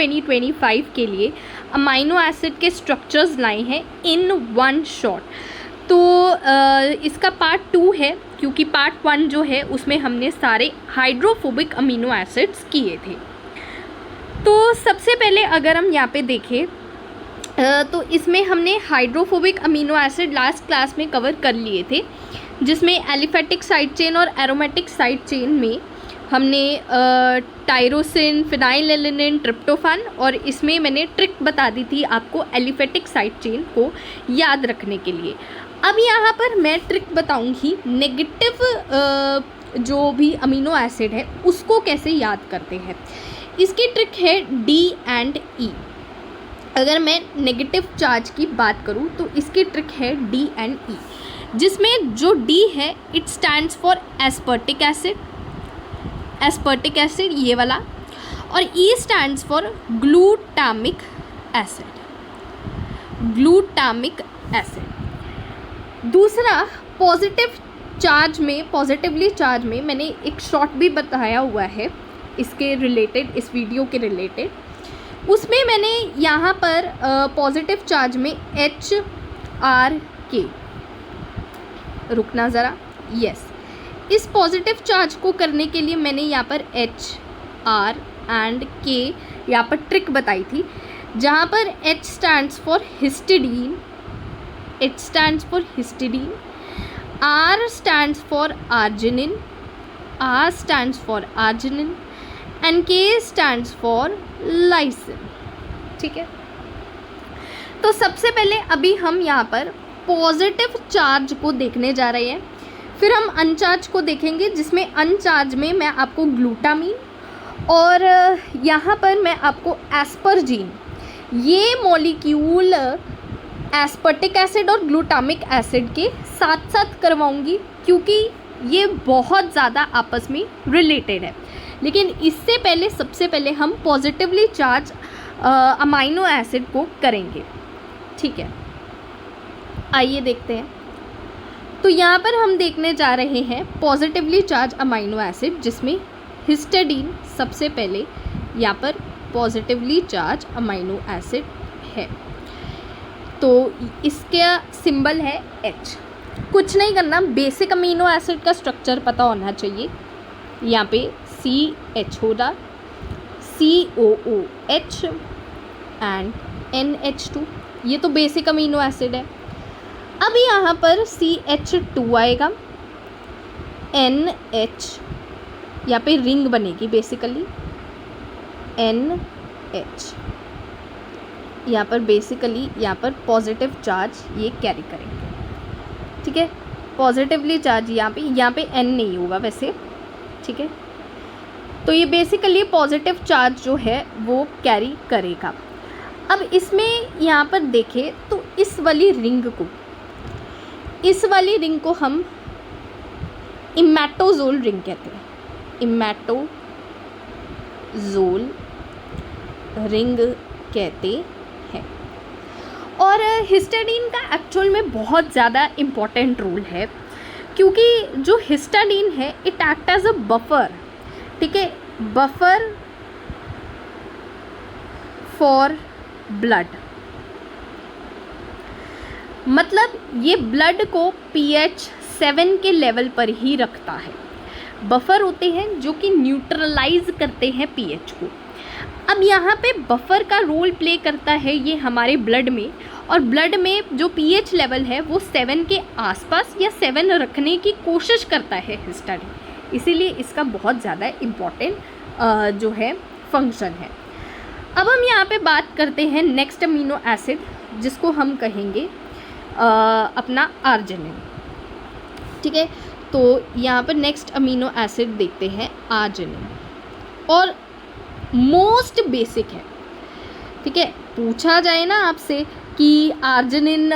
2025 के लिए amino acid के स्ट्रक्चर्स लाए हैं इन वन शॉट। तो इसका पार्ट 2 है, क्योंकि पार्ट 1 जो है उसमें हमने सारे हाइड्रोफोबिक अमीनो एसिड्स किए थे। तो सबसे पहले अगर हम यहाँ पे देखें तो इसमें हमने hydrophobic amino acid last class में कवर कर लिए थे, जिसमें एलिफेटिक साइड चेन और एरोमेटिक साइड चेन में हमने टायरोसिन, फिनाइलएलेनिन, ट्रिप्टोफैन, और इसमें मैंने ट्रिक बता दी थी आपको एलिफेटिक साइड चेन को याद रखने के लिए। अब यहाँ पर मैं ट्रिक बताऊँगी नेगेटिव जो भी अमीनो एसिड है उसको कैसे याद करते हैं। इसकी ट्रिक है डी एंड ई। अगर मैं नेगेटिव चार्ज की बात करूँ तो इसकी ट्रिक है डी एंड ई, जिसमें जो डी है it stands for एस्पर्टिक acid, एस्पर्टिक acid ये वाला, और ई stands for glutamic acid, glutamic acid. दूसरा पॉजिटिव चार्ज में, पॉजिटिवली चार्ज में मैंने एक शॉर्ट भी बताया हुआ है इसके रिलेटेड, इस वीडियो के रिलेटेड। उसमें मैंने यहाँ पर पॉजिटिव चार्ज में एच आर के, रुकना ज़रा, यस, इस पॉजिटिव चार्ज को करने के लिए मैंने यहाँ पर एच आर एंड के यहाँ पर ट्रिक बताई थी, जहाँ पर H stands for histidine, H stands for histidine, R stands for arginine, R stands for arginine, and K stands for lysine. ठीक है, तो सबसे पहले अभी हम यहाँ पर पॉजिटिव चार्ज को देखने जा रहे हैं, फिर हम अनचार्ज को देखेंगे, जिसमें अनचार्ज में मैं आपको ग्लूटामीन और यहाँ पर मैं आपको एस्परजीन, ये मॉलिक्यूल एस्पर्टिक एसिड और ग्लूटामिक एसिड के साथ साथ करवाऊँगी, क्योंकि ये बहुत ज़्यादा आपस में रिलेटेड है। लेकिन इससे पहले सबसे पहले हम पॉजिटिवली चार्ज अमाइनो एसिड को करेंगे। ठीक है, आइए देखते हैं। तो यहाँ पर हम देखने जा रहे हैं पॉजिटिवली चार्ज अमाइनो एसिड, जिसमें हिस्टिडीन सबसे पहले यहाँ पर पॉजिटिवली चार्ज अमाइनो एसिड है। तो इसका सिंबल है H। कुछ नहीं करना, बेसिक अमीनो एसिड का स्ट्रक्चर पता होना चाहिए। यहाँ पे CH होगा, COOH एंड NH2, ये तो बेसिक अमीनो एसिड है। अब यहाँ पर CH2 आएगा, NH, यहाँ पे रिंग बनेगी बेसिकली, NH, यहाँ पर बेसिकली यहाँ पर पॉजिटिव चार्ज ये कैरी करेंगे। ठीक है, पॉजिटिवली चार्ज यहाँ पे N नहीं होगा वैसे। ठीक है, तो ये बेसिकली पॉजिटिव चार्ज जो है वो कैरी करेगा। अब इसमें यहाँ पर देखें तो इस वाली रिंग को हम इमेटोजोल रिंग कहते हैं, इमेटोजोल रिंग कहते हैं। और हिस्टिडीन का एक्चुअल में बहुत ज़्यादा इम्पॉर्टेंट रोल है, क्योंकि जो हिस्टिडीन है it act as a buffer. ठीक है, बफर फॉर ब्लड, मतलब ये ब्लड को pH 7 के लेवल पर ही रखता है। बफर होते हैं जो कि न्यूट्रलाइज करते हैं pH को। अब यहाँ पे बफर का रोल प्ले करता है ये हमारे ब्लड में, और ब्लड में जो pH लेवल है वो 7 के आसपास या 7 रखने की कोशिश करता है हिस्टिडीन, इसीलिए इसका बहुत ज़्यादा इम्पॉर्टेंट जो है फंक्शन है। अब हम यहाँ पे बात करते हैं नेक्स्ट अमीनो एसिड, जिसको हम कहेंगे अपना आर्जिनिन। ठीक है, तो यहाँ पर नेक्स्ट अमीनो एसिड देखते हैं आर्जिनिन, और मोस्ट बेसिक है। ठीक है, पूछा जाए ना आपसे कि आर्जिनिन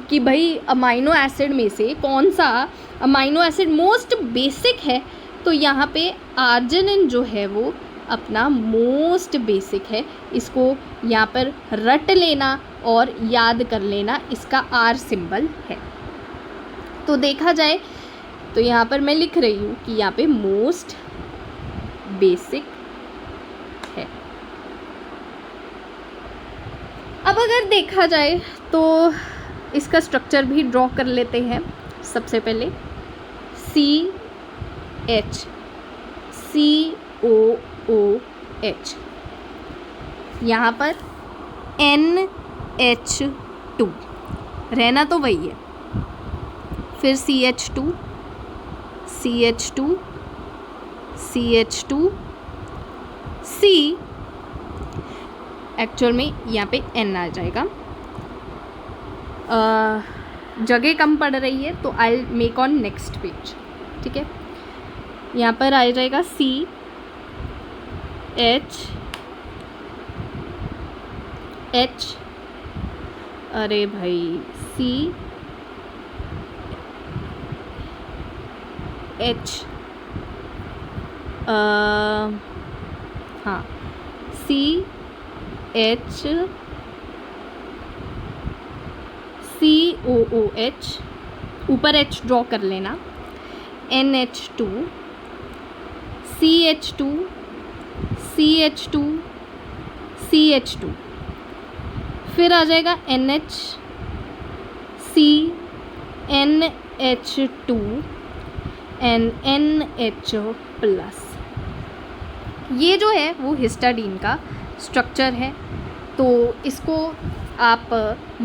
कि भाई अमाइनो एसिड में से कौन सा अमाइनो एसिड मोस्ट बेसिक है, तो यहाँ पे आर्जिनिन जो है वो अपना मोस्ट बेसिक है। इसको यहाँ पर रट लेना और याद कर लेना, इसका आर सिंबल है। तो देखा जाए तो यहाँ पर मैं लिख रही हूँ कि यहाँ पे मोस्ट बेसिक है। अब अगर देखा जाए तो इसका स्ट्रक्चर भी ड्रॉ कर लेते हैं। सबसे पहले CH, COOH, यहाँ पर NH2, रहना तो वही है, फिर CH2, CH2, CH2, C, actual में यहाँ पे N आ जाएगा, जगह कम पड़ रही है तो I make on next page, ठीक है। यहाँ पर आ जाएगा CH, अरे भाई CH, हाँ CH, COOH, ऊपर H ड्रॉ कर लेना, NH2, CH2, CH2, CH2, फिर आ जाएगा NH, C, NH2 and NH plus. ये जो है वो हिस्टाडीन का स्ट्रक्चर है, तो इसको आप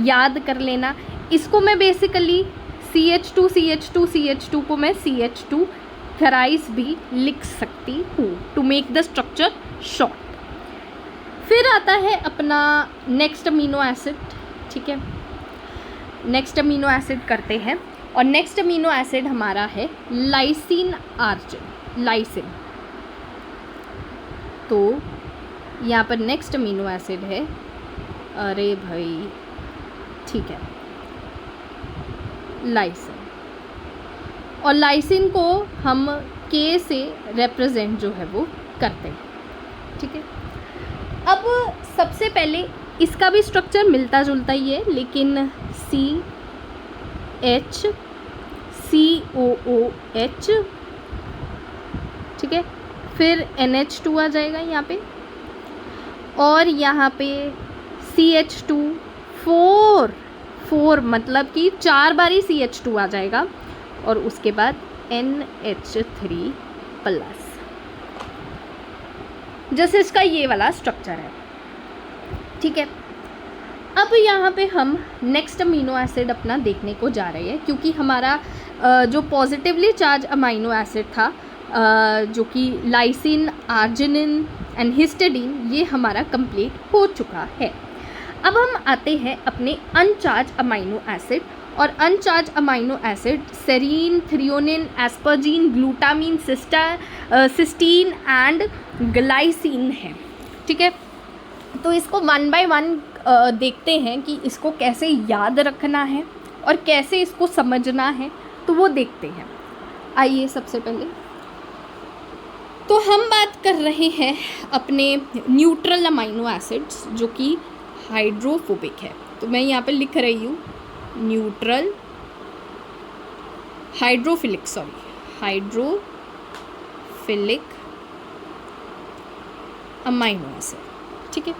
याद कर लेना। इसको मैं बेसिकली CH2 CH2 CH2 को मैं CH2 थराइस भी लिख सकती हूँ to make the structure short. फिर आता है अपना नेक्स्ट अमीनो एसिड, ठीक है। नेक्स्ट अमीनो एसिड करते हैं, और नेक्स्ट अमीनो एसिड हमारा है लाइसिन आर्जिन, लाइसिन। तो यहाँ पर नेक्स्ट अमीनो एसिड है, अरे भाई ठीक है, लाइसिन, और लाइसिन को हम K से रिप्रेजेंट जो है वो करते हैं, ठीक है। अब सबसे पहले इसका भी स्ट्रक्चर मिलता जुलता ही है, लेकिन CH, COOH, ठीक है, फिर NH2 आ जाएगा यहाँ पे, और यहाँ पे CH2, 4 मतलब कि 4 बारी CH2 आ जाएगा, और उसके बाद NH3 प्लस, जैसे इसका ये वाला स्ट्रक्चर है, ठीक है। अब यहाँ पे हम नेक्स्ट अमीनो एसिड अपना देखने को जा रहे हैं, क्योंकि हमारा जो पॉजिटिवली चार्ज अमीनो एसिड था, जो कि लाइसिन, आर्जिनिन एंड हिस्टिडीन, ये हमारा कंप्लीट हो चुका है। अब हम आते हैं अपने अनचार्ज अमीनो एसिड, और uncharged amino acid serine, threonine, asparagine, glutamine, cysteine and glycine है, ठीक है। तो इसको 1 बाय 1 देखते हैं कि इसको कैसे याद रखना है और कैसे इसको समझना है, तो वो देखते हैं। आइए सबसे पहले तो हम बात कर रहे हैं अपने न्यूट्रल अमीनो एसिड्स, जो कि हाइड्रोफोबिक है। तो मैं यहाँ पे लिख रही हूँ न्यूट्रल हाइड्रोफिलिक अमीनो एसिड, ठीक है।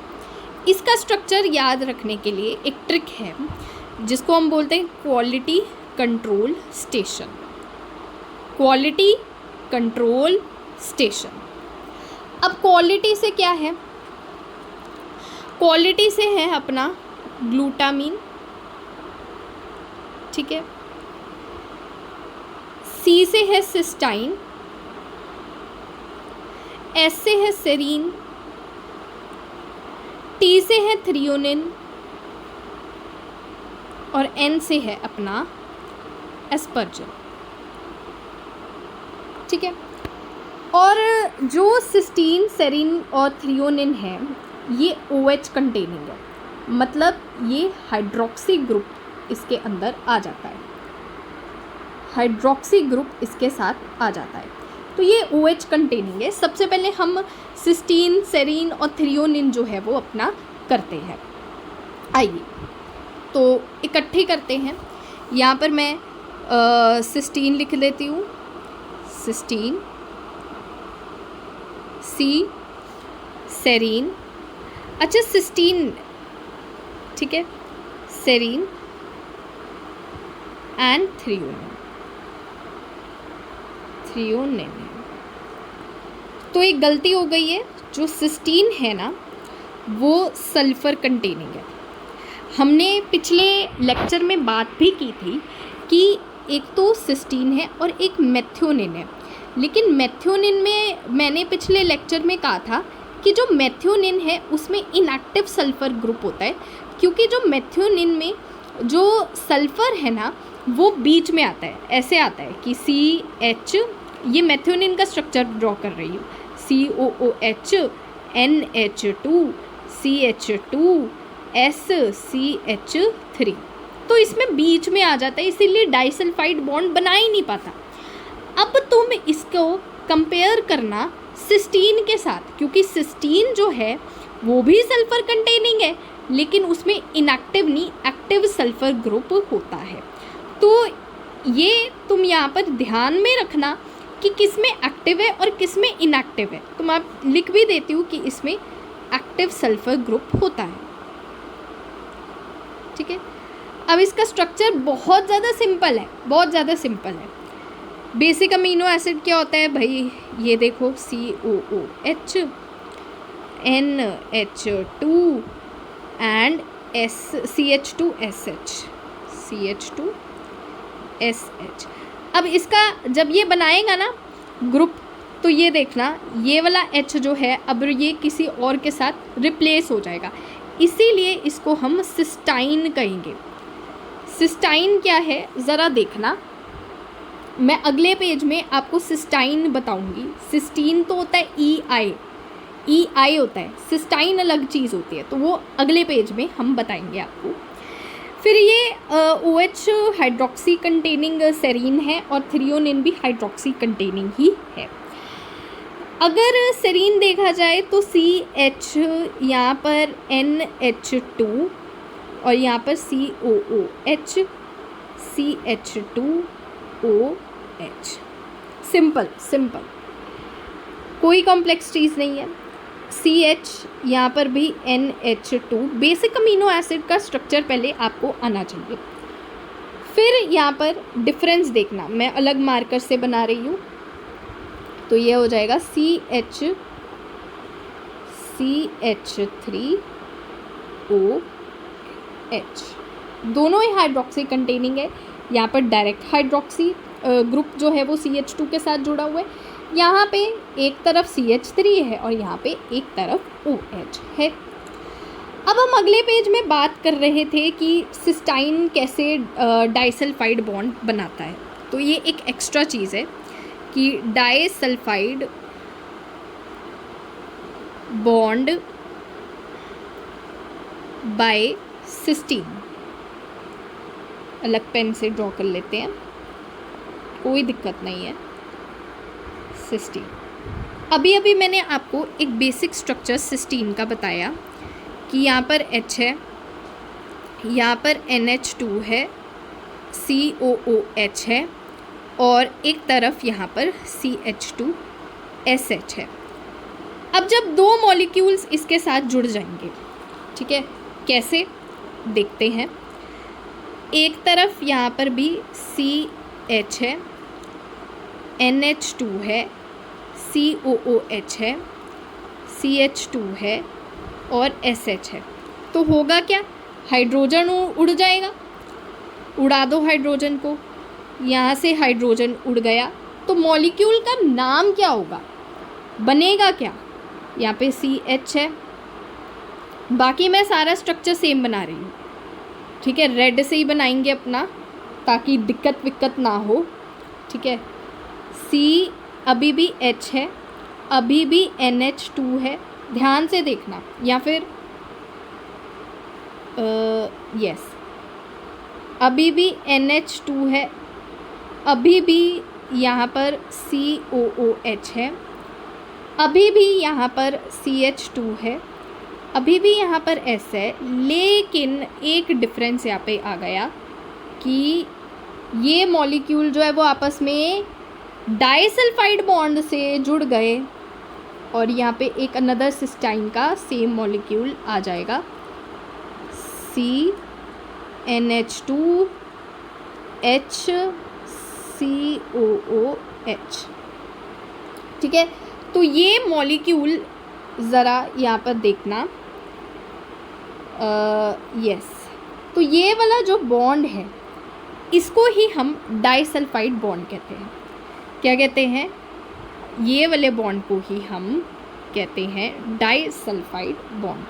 इसका स्ट्रक्चर याद रखने के लिए एक ट्रिक है, जिसको हम बोलते हैं quality control station. Quality control station. अब क्वालिटी से क्या है? क्वालिटी से है अपना ग्लूटामीन, ठीक है। सी से है सिस्टाइन, एस से है सेरीन, टी से है थ्रियोनिन, और एन से है अपना एस्पर्जिन, ठीक है। और जो सिस्टीन, सेरीन और थ्रियोनिन है, ये OH कंटेनिंग है, मतलब ये हाइड्रोक्सी ग्रुप इसके अंदर आ जाता है, हाइड्रोक्सी ग्रुप इसके साथ आ जाता है, तो ये OH कंटेनिंग है। सबसे पहले हम सिस्टीन, सेरीन और थ्रियोनिन जो है वो अपना करते हैं। आइए तो इकट्ठे करते हैं। यहाँ पर मैं सिस्टीन लिख लेती हूँ, सिस्टीन, सी, सेरीन। अच्छा, सिस्टीन ठीक है, सेरीन एंड थ्रियोनिन। तो एक गलती हो गई है, जो सिस्टीन है ना वो सल्फ़र कंटेनिंग है। हमने पिछले लेक्चर में बात भी की थी कि एक तो सिस्टीन है और एक मेथियोनिन है, लेकिन मेथियोनिन में मैंने पिछले लेक्चर में कहा था कि जो मेथियोनिन है उसमें इनएक्टिव सल्फ़र ग्रुप होता है, क्योंकि जो मेथियोनिन में जो सल्फ़र है ना वो बीच में आता है, ऐसे आता है कि CH, ये मेथियोनिन का स्ट्रक्चर ड्रॉ कर रही हूँ, COOH NH2 CH2 SCH3, तो इसमें बीच में आ जाता है, इसीलिए डाइसल्फाइड बॉन्ड बना ही नहीं पाता। अब तुम इसको कंपेयर करना सिस्टीन के साथ, क्योंकि सिस्टीन जो है वो भी सल्फ़र कंटेनिंग है, लेकिन उसमें इनएक्टिव नहीं एक्टिव सल्फ़र ग्रुप होता है। तो ये तुम यहाँ पर ध्यान में रखना कि किस में एक्टिव है और किस में इनएक्टिव है। तो मैं लिख भी देती हूँ कि इसमें एक्टिव सल्फ़र ग्रुप होता है, ठीक है। अब इसका स्ट्रक्चर बहुत ज़्यादा सिंपल है, बहुत ज़्यादा सिंपल है। बेसिक अमीनो एसिड क्या होता है भाई, ये देखो COOH NH2 एंड CH2SH। अब इसका जब ये बनाएगा ना ग्रुप, तो ये देखना ये वाला H जो है अब ये किसी और के साथ रिप्लेस हो जाएगा, इसीलिए इसको हम सिस्टाइन कहेंगे। सिस्टाइन क्या है ज़रा देखना, मैं अगले पेज में आपको सिस्टाइन बताऊंगी। सिस्टीन तो होता है EI होता है, सिस्टाइन अलग चीज़ होती है, तो वो अगले पेज में हम बताएंगे आपको। फिर ये OH हाइड्रोक्सी कंटेनिंग सेरीन है और थ्रियोनिन भी हाइड्रोक्सी कंटेनिंग ही है। अगर सेरीन देखा जाए तो CH यहाँ पर NH2 और यहाँ पर COOH CH2OH, सिंपल, कोई कॉम्प्लेक्स चीज़ नहीं है। CH यहाँ पर भी NH2, बेसिक अमीनो एसिड का स्ट्रक्चर पहले आपको आना चाहिए। फिर यहाँ पर डिफरेंस देखना, मैं अलग मार्कर से बना रही हूँ, तो ये हो जाएगा CH3OH, दोनों ही हाइड्रोक्सी कंटेनिंग है। यहाँ पर डायरेक्ट हाइड्रोक्सी ग्रुप जो है वो CH2 के साथ जुड़ा हुआ है, यहाँ पे एक तरफ CH3 है और यहाँ पे एक तरफ OH है। अब हम अगले पेज में बात कर रहे थे कि सिस्टाइन कैसे डाइसल्फाइड बॉन्ड बनाता है, तो ये एक एक्स्ट्रा चीज़ है कि डाइसल्फाइड बॉन्ड बाय सिस्टीन। अलग पेन से ड्रॉ कर लेते हैं, कोई दिक्कत नहीं है। सिस्टीन, अभी मैंने आपको एक बेसिक स्ट्रक्चर सिस्टीन का बताया कि यहाँ पर H है, यहाँ पर NH2 है, COOH है और एक तरफ यहाँ पर CH2SH है। अब जब दो मॉलिक्यूल्स इसके साथ जुड़ जाएंगे, ठीक है, कैसे देखते हैं। एक तरफ यहाँ पर भी CH है, NH2 है, COOH है, CH2 है और SH है, तो होगा क्या, हाइड्रोजन उड़ जाएगा। उड़ा दो हाइड्रोजन को, यहाँ से हाइड्रोजन उड़ गया, तो मॉलिक्यूल का नाम क्या होगा, बनेगा क्या, यहाँ पे CH है। बाकी मैं सारा स्ट्रक्चर सेम बना रही हूँ, ठीक है, रेड से ही बनाएंगे अपना ताकि दिक्कत ना हो, ठीक है। C अभी भी H है, अभी भी NH2 है, ध्यान से देखना, या फिर यस, अभी भी NH2 है, अभी भी यहाँ पर COOH है, अभी भी यहाँ पर CH2 है, अभी भी यहाँ पर S है, लेकिन एक डिफरेंस यहाँ पे आ गया कि ये मॉलिक्यूल जो है वो आपस में डाइसल्फाइड बॉन्ड से जुड़ गए और यहाँ पे एक अनदर सिस्टाइन का सेम मॉलिक्यूल आ जाएगा CnH2 HCOOH। ठीक है, तो ये मॉलिक्यूल ज़रा यहाँ पर देखना, यस, तो ये वाला जो बॉन्ड है इसको ही हम डाइसल्फाइड बॉन्ड कहते हैं। क्या कहते हैं? ये वाले बॉन्ड को ही हम कहते हैं डाइसल्फाइड बॉन्ड।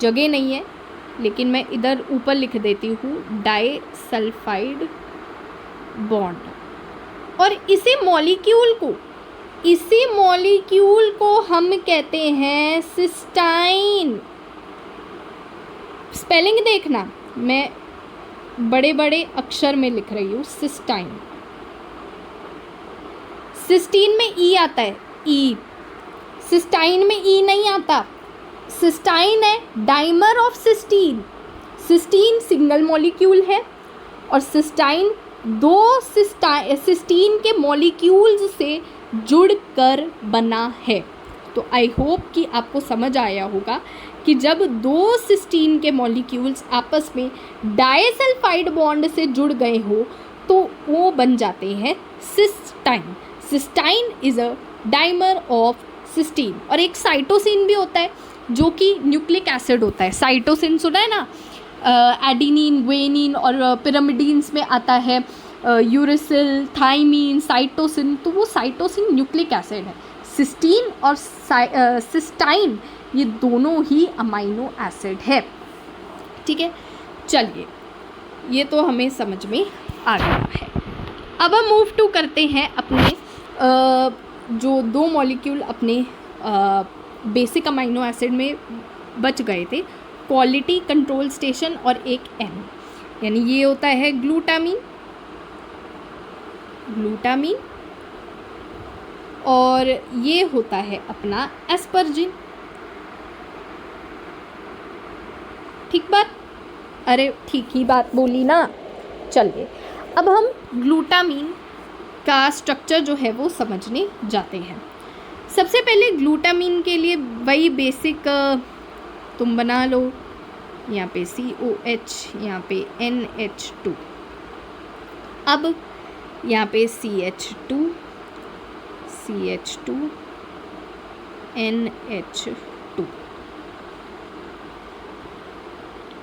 जगह नहीं है लेकिन मैं इधर ऊपर लिख देती हूँ डाइसल्फाइड बॉन्ड। और इसी मॉलिक्यूल को हम कहते हैं सिस्टाइन। स्पेलिंग देखना, मैं बड़े बड़े अक्षर में लिख रही हूँ सिस्टाइन। सिस्टीन में ई आता है, ई। सिस्टाइन में ई नहीं आता। सिस्टाइन है dimer of cysteine. Cysteine single molecule है और सिस्टाइन दो सिस्टीन के मॉलिक्यूल्स से जुड़कर बना है। तो आई होप कि आपको समझ आया होगा कि जब दो सिस्टीन के मॉलिक्यूल्स आपस में डाइसल्फाइड बॉन्ड से जुड़ गए हो तो वो बन जाते हैं cystine. Cystine is a dimer of cysteine. और एक साइटोसिन भी होता है जो कि न्यूक्लिक एसिड होता है। साइटोसिन सुना है ना, एडिनिन, ग्वेनिन और पिरामिडीन्स में आता है यूरेसिल, थाइमीन, साइटोसिन। तो वो साइटोसिन न्यूक्लिक एसिड है। सिस्टीन और सिस्टाइन ये दोनों ही अमाइनो एसिड है। ठीक है, चलिए ये तो हमें समझ में आ गया है। अब हम मूव टू करते हैं अपने जो दो मॉलिक्यूल अपने बेसिक अमाइनो एसिड में बच गए थे, क्वालिटी कंट्रोल स्टेशन और एक एन, यानी ये होता है ग्लूटामीन और ये होता है अपना एस्परजिन। ठीक बात? अरे ठीक ही बात बोली ना। चलिए अब हम ग्लूटामीन का स्ट्रक्चर जो है वो समझने जाते हैं। सबसे पहले ग्लूटामीन के लिए वही बेसिक तुम बना लो, यहाँ पे COH, यहाँ पे NH2, अब यहाँ पे CH2 NH2।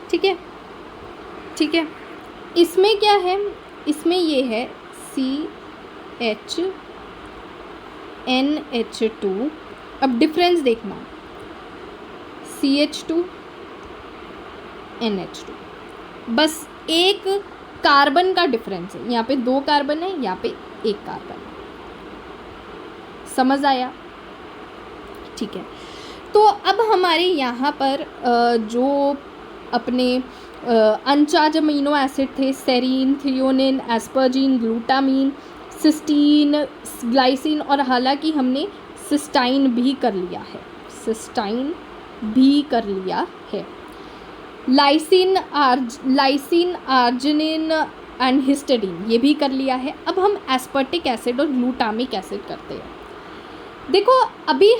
ठीक है, ठीक है। इसमें क्या है? इसमें ये है CHNH2। अब डिफरेंस देखना, CH2 NH2, बस एक कार्बन का डिफरेंस है। यहाँ पे 2 कार्बन है, यहाँ पे 1 कार्बन है। समझ आया? ठीक है, तो अब हमारे यहाँ पर जो अपने अनचार्ज अमीनो एसिड थे, serine, threonine, asparagine, glutamine, cysteine, glycine, और हालांकि हमने सिस्टाइन भी कर लिया है, लाइसिन, आर्जिनिन एंड हिस्टडीन ये भी कर लिया है। अब हम एस्पर्टिक एसिड और ग्लूटामिक एसिड करते हैं। देखो अभी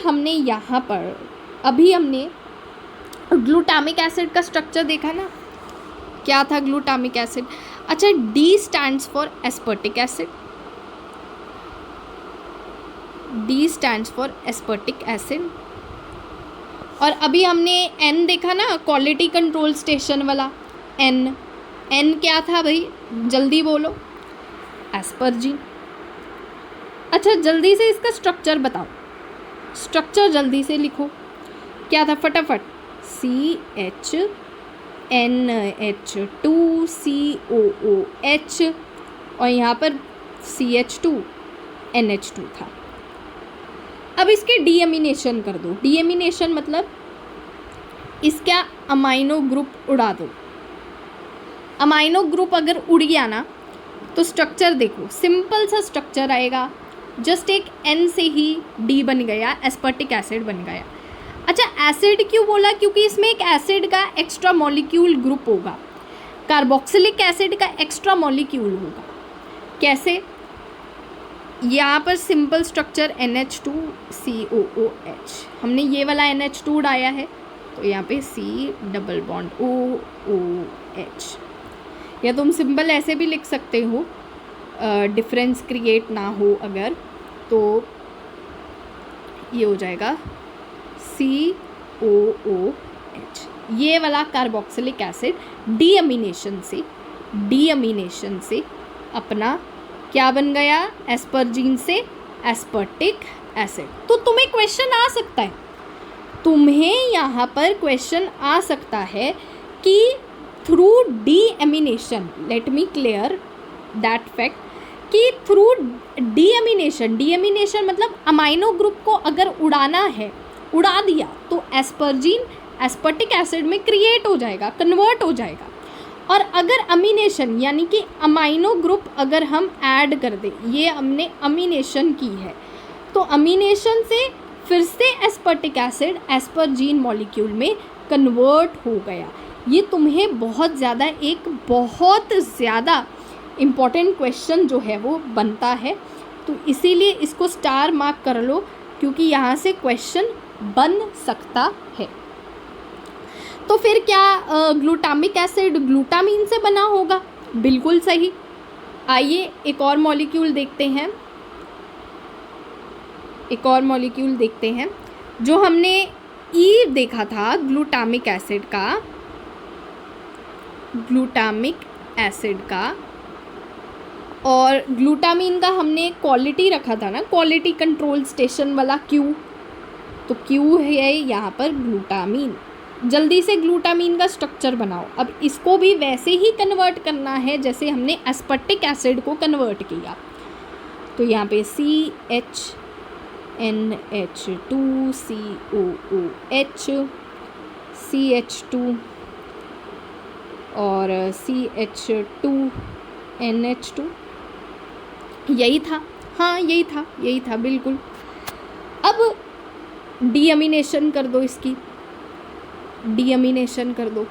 हमने ग्लूटामिक एसिड का स्ट्रक्चर देखा ना, क्या था ग्लूटामिक एसिड? अच्छा, D stands for एस्पर्टिक acid, D stands for एस्पर्टिक acid. और अभी हमने N देखा ना, क्वालिटी कंट्रोल स्टेशन वाला N क्या था भाई? जल्दी बोलो। एस्परजीन। अच्छा जल्दी से इसका स्ट्रक्चर बताओ, स्ट्रक्चर जल्दी से लिखो। क्या था फटाफट? CHNH2 COOH और यहाँ पर CH2 NH2 था। अब इसके डीएमिनेशन कर दो। डीएमिनेशन मतलब इसका अमाइनो ग्रुप उड़ा दो। अमाइनो ग्रुप अगर उड़ गया ना तो स्ट्रक्चर देखो, सिंपल सा स्ट्रक्चर आएगा। जस्ट एक N से ही D बन गया, एस्पर्टिक एसिड बन गया। अच्छा एसिड क्यों बोला? क्योंकि इसमें एक एसिड का एक्स्ट्रा मॉलिक्यूल ग्रुप होगा, कार्बोक्सिलिक एसिड का एक्स्ट्रा मॉलिक्यूल होगा। कैसे? यहाँ पर सिंपल स्ट्रक्चर NH2COOH, हमने ये वाला NH2 उड़ाया है तो यहाँ पे C डबल बॉन्ड OOH, या तुम सिंबल ऐसे भी लिख सकते हो, डिफरेंस क्रिएट ना हो अगर, तो ये हो जाएगा COOH। ये वाला कार्बोक्सिलिक एसिड डीअमीनेशन से अपना क्या बन गया, एस्परजीन से एस्पर्टिक एसिड। तो तुम्हें क्वेश्चन आ सकता है, तुम्हें यहाँ पर क्वेश्चन आ सकता है कि through deamination, let me clear that fact, कि थ्रू डीअमीनेशन मतलब अमाइनो ग्रुप को अगर उड़ाना है, उड़ा दिया तो एस्परजीन एस्पर्टिक एसिड में क्रिएट हो जाएगा, कन्वर्ट हो जाएगा। और अगर अमीनेशन यानी कि अमाइनो ग्रुप अगर हम ऐड कर दें, ये हमने अमीनेशन की है, तो अमीनेशन से फिर से एस्पर्टिक एसिड एस्परजीन मॉलिक्यूल में कन्वर्ट हो गया। ये तुम्हें बहुत ज़्यादा इम्पॉर्टेंट क्वेश्चन जो है वो बनता है, तो इसीलिए इसको स्टार मार्क कर लो, क्योंकि यहाँ से क्वेश्चन बन सकता है। तो फिर क्या ग्लूटामिक एसिड ग्लूटामीन से बना होगा? बिल्कुल सही। आइए एक और मॉलिक्यूल देखते हैं, जो हमने ई देखा था ग्लूटामिक एसिड का, और ग्लूटामीन का हमने क्वालिटी रखा था ना, क्वालिटी कंट्रोल स्टेशन वाला Q, तो Q है यहाँ पर ग्लूटामीन। जल्दी से ग्लूटामीन का स्ट्रक्चर बनाओ। अब इसको भी वैसे ही कन्वर्ट करना है जैसे हमने एस्पर्टिक एसिड को कन्वर्ट किया। तो यहाँ पे CHNH2 COOH CH2 और CH2NH2, यही था, हाँ यही था बिल्कुल। अब डीअमीनेशन कर दो, इसकी डीअमीनेशन कर दो,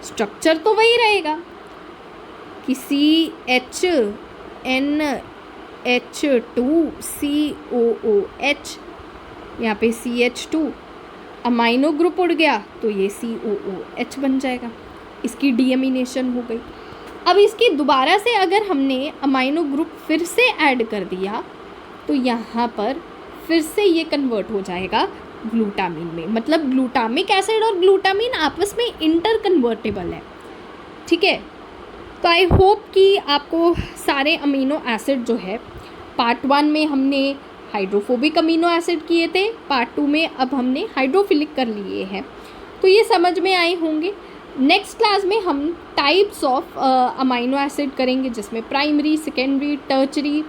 स्ट्रक्चर तो वही रहेगा कि CHNH2 COOH, यहाँ पे CH2 अमाइनो ग्रुप उड़ गया तो ये COOH बन जाएगा, इसकी डीअमीनेशन हो गई। अब इसकी दोबारा से अगर हमने अमाइनो ग्रुप फिर से ऐड कर दिया तो यहाँ पर फिर से ये कन्वर्ट हो जाएगा ग्लूटामीन में, मतलब ग्लूटामिक एसिड और ग्लूटामीन आपस में इंटर कन्वर्टेबल है, ठीक है। तो आई होप कि आपको सारे अमीनो एसिड जो है, पार्ट 1 में हमने हाइड्रोफोबिक अमीनो एसिड किए थे, पार्ट 2 में अब हमने हाइड्रोफिलिक कर लिए हैं, तो ये समझ में आए होंगे। नेक्स्ट क्लास में हम टाइप्स ऑफ अमीनो एसिड करेंगे, जिसमें प्राइमरी, सेकेंडरी, टर्चरी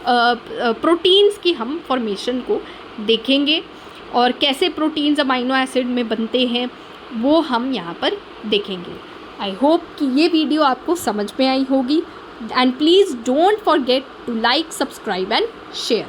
प्रोटीन्स की हम फॉर्मेशन को देखेंगे, और कैसे प्रोटीन्स अमीनो एसिड में बनते हैं वो हम यहाँ पर देखेंगे। आई होप कि ये वीडियो आपको समझ में आई होगी, and please don't forget to like, subscribe and share.